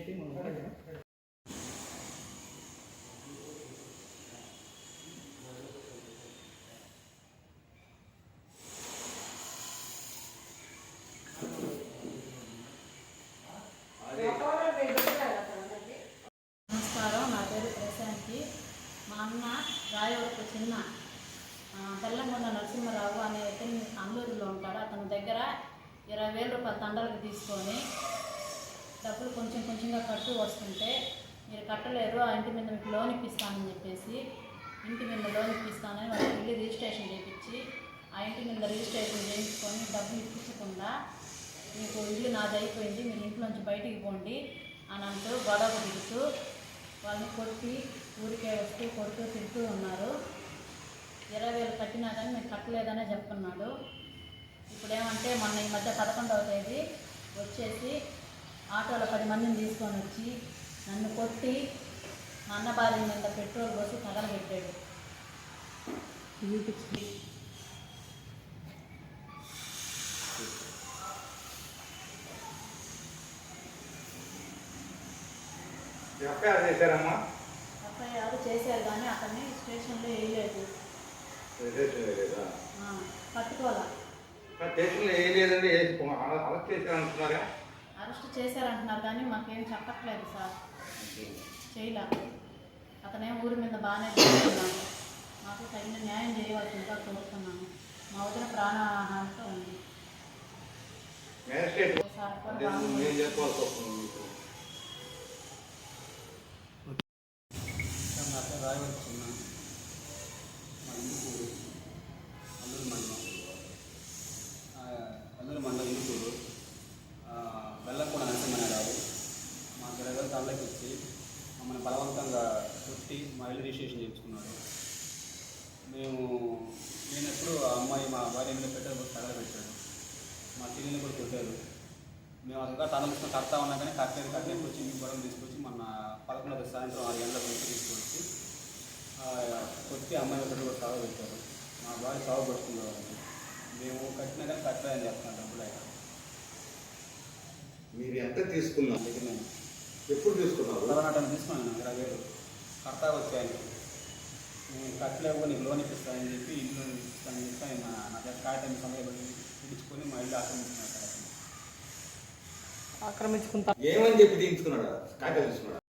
నమస్కారం, నా పేరు ప్రశాంతి. మా అన్న రాయవరపు చిన్న తెల్లంగొండ నరసింహారావు అనే వ్యక్తిని అందూరులో ఉంటాడు. అతని దగ్గర 20,000 రూపాయల తండలకు తీసుకొని డబ్బులు కొంచెం కొంచెంగా కట్టు వస్తుంటే, మీరు కట్టలేరు, ఆ ఇంటి మీద మీకు లోన్ ఇప్పిస్తానని చెప్పేసి ఇంటి మీద లోన్ ఇప్పిస్తానని వాళ్ళకి వెళ్ళి రిజిస్ట్రేషన్ చేయించి ఆ ఇంటి మీద రిజిస్ట్రేషన్ చేయించుకొని డబ్బులు ఇప్పించకుండా మీకు ఇల్లు నాది అయిపోయింది, మీరు ఇంట్లోంచి బయటికి పోండి అని అంటూ గొడవ దిగుతూ వాళ్ళని కొట్టి ఊరికే వస్తూ కొడుతూ తింటూ ఉన్నారు. 20,000 కట్టినా కానీ మేము కట్టలేదనే చెప్తున్నాడు. ఇప్పుడేమంటే మొన్న ఈ మధ్య 11వ తేదీ వచ్చేసి ఆటోలో 10 మందిని తీసుకొని వచ్చి నన్ను కొట్టి మా అన్న భార్య మీద పెట్రోల్ పోసి తగలబెట్టాడు. ఎఫ్ఐఆర్ చేశారమ్మా? ఎఫ్ఐఆర్ చేశారు కానీ అతన్ని స్టేషన్లో వేయలేదు. పట్టుకోవాలా? స్టేషన్లో వేయలేదండి. అరెస్ట్ చేశారంటున్నారా? అరెస్ట్ చేశారంటున్నారు కానీ మాకేం చెప్పట్లేదు సార్. చేయలే. అతనే ఊరి మీద బాగానే చేస్తున్నాను. మాకు తగిన న్యాయం చేయవలసిందిగా కోరుతున్నాను. మా వదిన ప్రాణహానితో ఉంది. రాయవచ్చున్న మా ఇందుకూరు అల్లూరు మండలం ఇందుకూరు బెల్లంకొండ నరసింహారావు మా డ్రైవర్ తల్లకి వచ్చి మమ్మల్ని బలవంతంగా కొట్టి మా ఇల్లు రిజిస్ట్రేషన్ చేయించుకున్నాడు. నేను ఎప్పుడు ఆ అమ్మాయి మా భార్య మీద పెట్టారు, తగలబెట్టాడు. మా చెల్లిని కూడా కొట్టారు. మేము అసలు తనలు కడతా ఉన్నా కానీ కట్టేది వచ్చి ఇంటికి గొడవలు తీసుకొచ్చి మొన్న 11వ సాయంత్రం 6 గంటల నుంచి తీసుకొచ్చి కొట్టి అమ్మాయి ఒకటి కూడా సాగు పెట్టారు. మా భార్య సాగు పడుతుంది. మేము కట్టినా కానీ కట్టలేదని చెప్తాను. డబ్బులు అయినా మీరు ఎంత తీసుకున్నాం? నేను ఎప్పుడు తీసుకున్నారు? 11 తీసుకున్నాను. 20,000 కడతా వచ్చాయని. నేను కట్టలేవు, నీకు లోన్ ఇప్పిస్తానని చెప్పి ఇల్లు ఇప్పిస్తానని చెప్పి ఆయన నా దగ్గర కాగితం సమయం పిలుచుకొని మా ఇల్లు ఆక్రమించుకున్నాను. ఏమని చెప్పి తీసుకున్నాడు? కాగితం తీసుకున్నాడు.